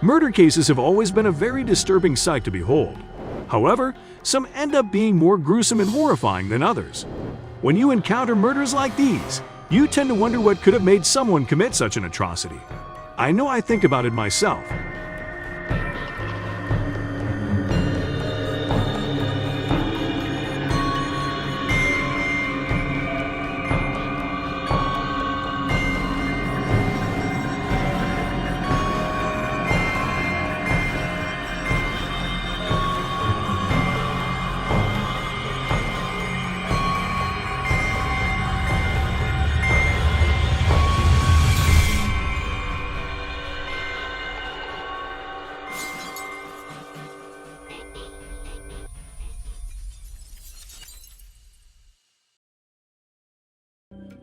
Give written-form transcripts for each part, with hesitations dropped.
Murder cases have always been a very disturbing sight to behold. However, some end up being more gruesome and horrifying than others. When you encounter murders like these, you tend to wonder what could have made someone commit such an atrocity. I know I think about it myself.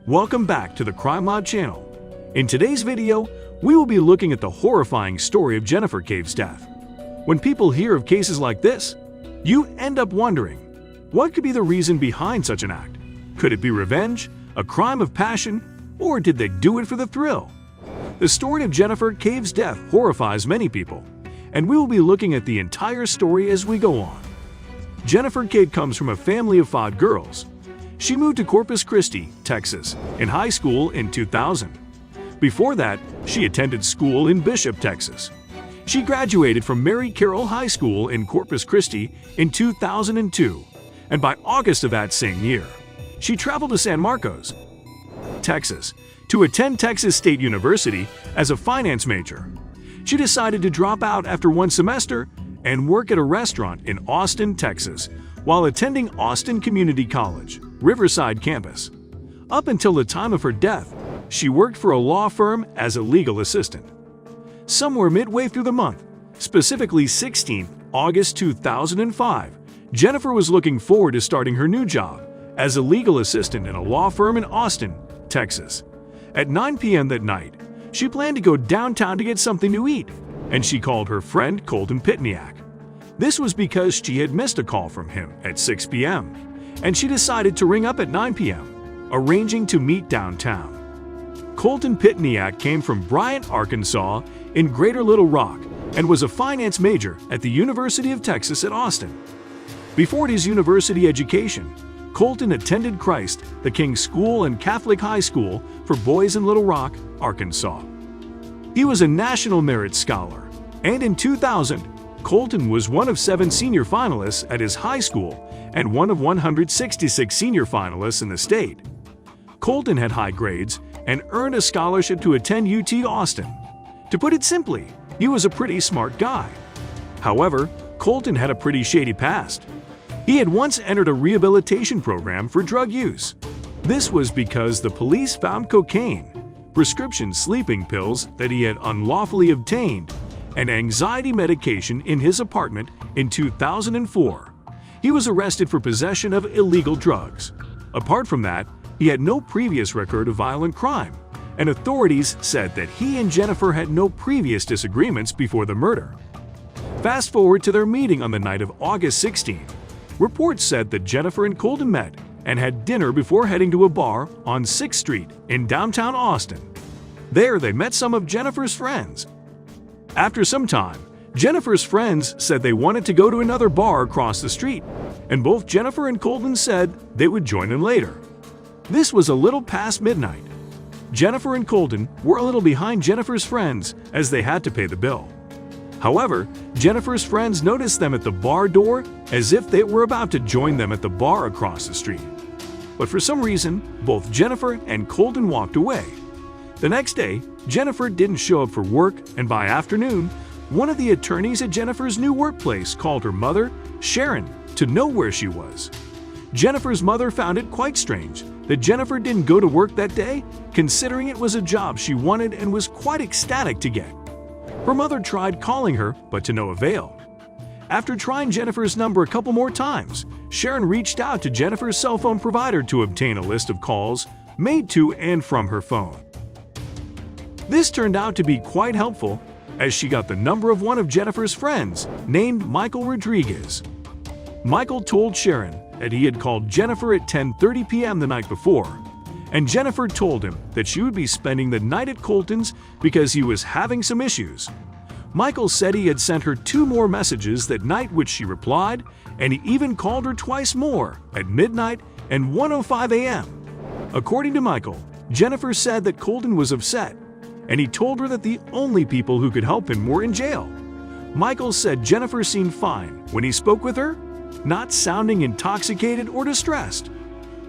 Welcome back to the Crime Lab channel. In today's video, we will be looking at the horrifying story of Jennifer Cave's death. When people hear of cases like this, you end up wondering, what could be the reason behind such an act? Could it be revenge, a crime of passion, or did they do it for the thrill? The story of Jennifer Cave's death horrifies many people, and we will be looking at the entire story as we go on. Jennifer Cave comes from a family of 5 girls. She moved to Corpus Christi, Texas, in high school in 2000. Before that, she attended school in Bishop, Texas. She graduated from Mary Carroll High School in Corpus Christi in 2002, and by August of that same year, she traveled to San Marcos, Texas, to attend Texas State University as a finance major. She decided to drop out after 1 semester and work at a restaurant in Austin, Texas, while attending Austin Community College, Riverside campus. Up until the time of her death, she worked for a law firm as a legal assistant. Somewhere midway through the month, specifically 16th August 2005, Jennifer was looking forward to starting her new job as a legal assistant in a law firm in Austin, Texas. At 9 p.m. that night, she planned to go downtown to get something to eat, and she called her friend Colton Pitniak. This was because she had missed a call from him at 6 p.m., and she decided to ring up at 9 p.m., arranging to meet downtown. Colton Pitniak came from Bryant, Arkansas, in Greater Little Rock, and was a finance major at the University of Texas at Austin. Before his university education, Colton attended Christ the King School and Catholic High School for Boys in Little Rock, Arkansas. He was a National Merit Scholar, and in 2000, Colton was one of 7 senior finalists at his high school and one of 166 senior finalists in the state. Colton had high grades and earned a scholarship to attend UT Austin. To put it simply, he was a pretty smart guy. However, Colton had a pretty shady past. He had once entered a rehabilitation program for drug use. This was because the police found cocaine, prescription sleeping pills that he had unlawfully obtained, and anxiety medication in his apartment in 2004. He was arrested for possession of illegal drugs. Apart from that, he had no previous record of violent crime, and authorities said that he and Jennifer had no previous disagreements before the murder. Fast forward to their meeting on the night of August 16. Reports said that Jennifer and Colton met and had dinner before heading to a bar on 6th Street in downtown Austin. There, they met some of Jennifer's friends. After some time, Jennifer's friends said they wanted to go to another bar across the street, and both Jennifer and Colton said they would join them later. This was a little past midnight. Jennifer and Colton were a little behind Jennifer's friends as they had to pay the bill. However, Jennifer's friends noticed them at the bar door as if they were about to join them at the bar across the street. But for some reason, both Jennifer and Colton walked away. The next day, Jennifer didn't show up for work, and by afternoon, one of the attorneys at Jennifer's new workplace called her mother, Sharon, to know where she was. Jennifer's mother found it quite strange that Jennifer didn't go to work that day, considering it was a job she wanted and was quite ecstatic to get. Her mother tried calling her, but to no avail. After trying Jennifer's number a couple more times, Sharon reached out to Jennifer's cell phone provider to obtain a list of calls made to and from her phone. This turned out to be quite helpful, as she got the number of one of Jennifer's friends named Michael Rodriguez. Michael told Sharon that he had called Jennifer at 10:30 p.m. the night before, and Jennifer told him that she would be spending the night at Colton's because he was having some issues. Michael said he had sent her 2 more messages that night, which she replied, and he even called her twice more at midnight and 1:05 a.m. According to Michael, Jennifer said that Colton was upset, and he told her that the only people who could help him were in jail. Michael said Jennifer seemed fine when he spoke with her, not sounding intoxicated or distressed.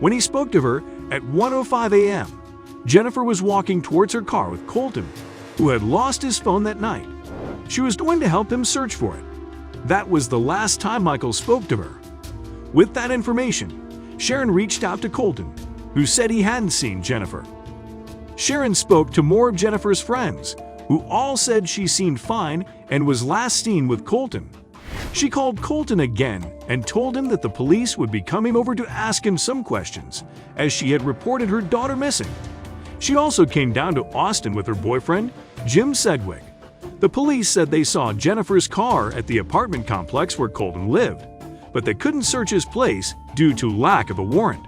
When he spoke to her at 1:05 a.m., Jennifer was walking towards her car with Colton, who had lost his phone that night. She was going to help him search for it. That was the last time Michael spoke to her. With that information, Sharon reached out to Colton, who said he hadn't seen Jennifer. Sharon spoke to more of Jennifer's friends, who all said she seemed fine and was last seen with Colton. She called Colton again and told him that the police would be coming over to ask him some questions, as she had reported her daughter missing. She also came down to Austin with her boyfriend, Jim Sedgwick. The police said they saw Jennifer's car at the apartment complex where Colton lived, but they couldn't search his place due to lack of a warrant.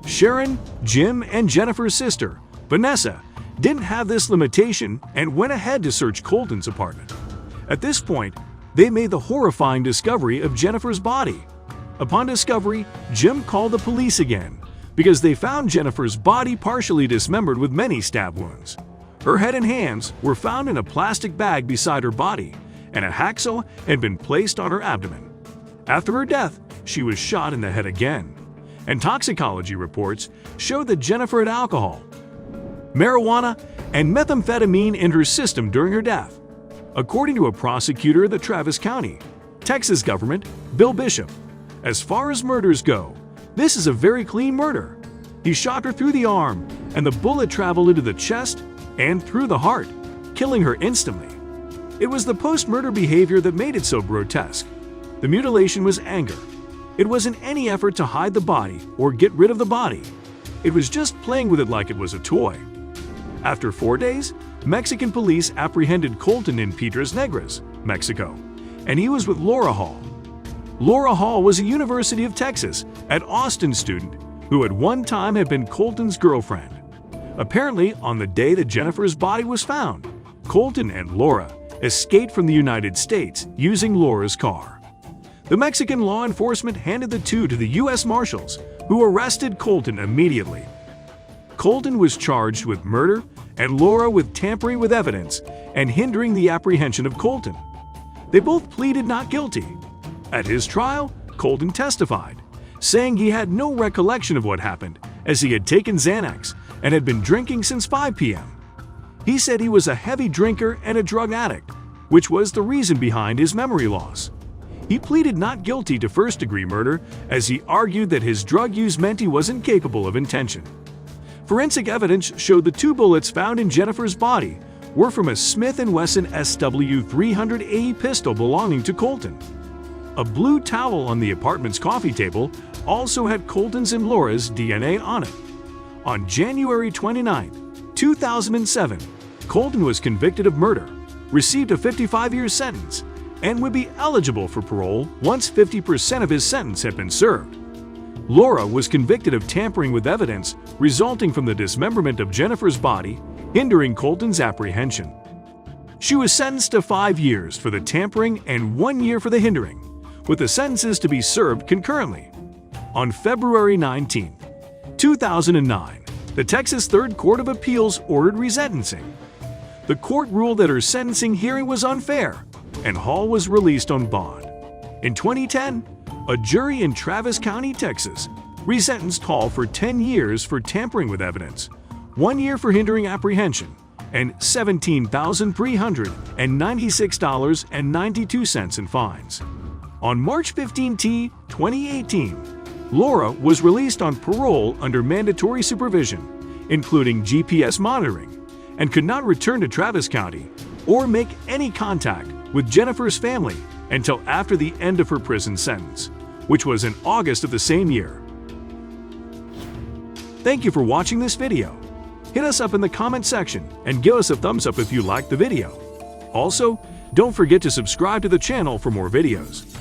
Sharon, Jim, and Jennifer's sister, Vanessa, didn't have this limitation and went ahead to search Colton's apartment. At this point, they made the horrifying discovery of Jennifer's body. Upon discovery, Jim called the police again because they found Jennifer's body partially dismembered with many stab wounds. Her head and hands were found in a plastic bag beside her body, and a hacksaw had been placed on her abdomen. After her death, she was shot in the head again, and toxicology reports showed that Jennifer had alcohol, marijuana, and methamphetamine in her system during her death. According to a prosecutor of the Travis County, Texas government, Bill Bishop, as far as murders go, this is a very clean murder. He shot her through the arm, and the bullet traveled into the chest and through the heart, killing her instantly. It was the post-murder behavior that made it so grotesque. The mutilation was anger. It wasn't any effort to hide the body or get rid of the body. It was just playing with it like it was a toy. After 4 days, Mexican police apprehended Colton in Piedras Negras, Mexico, and he was with Laura Hall. Laura Hall was a University of Texas at Austin student who at one time had been Colton's girlfriend. Apparently, on the day that Jennifer's body was found, Colton and Laura escaped from the United States using Laura's car. The Mexican law enforcement handed the two to the U.S. Marshals, who arrested Colton immediately. Colton was charged with murder and Laura with tampering with evidence and hindering the apprehension of Colton. They both pleaded not guilty. At his trial, Colton testified, saying he had no recollection of what happened as he had taken Xanax and had been drinking since 5 p.m. He said he was a heavy drinker and a drug addict, which was the reason behind his memory loss. He pleaded not guilty to first-degree murder as he argued that his drug use meant he wasn't capable of intention. Forensic evidence showed the 2 bullets found in Jennifer's body were from a Smith & Wesson SW300A pistol belonging to Colton. A blue towel on the apartment's coffee table also had Colton's and Laura's DNA on it. On January 29, 2007, Colton was convicted of murder, received a 55-year sentence, and would be eligible for parole once 50% of his sentence had been served. Laura was convicted of tampering with evidence resulting from the dismemberment of Jennifer's body, hindering Colton's apprehension. She was sentenced to 5 years for the tampering and 1 year for the hindering, with the sentences to be served concurrently. On February 19, 2009, the Texas Third Court of Appeals ordered resentencing. The court ruled that her sentencing hearing was unfair, and Hall was released on bond. In 2010, a jury in Travis County, Texas, resentenced Hall for 10 years for tampering with evidence, 1 year for hindering apprehension, and $17,396.92 in fines. On March 15, 2018, Laura was released on parole under mandatory supervision, including GPS monitoring, and could not return to Travis County or make any contact with Jennifer's family until after the end of her prison sentence, which was in August of the same year. Thank you for watching this video. Hit us up in the comment section and give us a thumbs up if you liked the video. Also, don't forget to subscribe to the channel for more videos.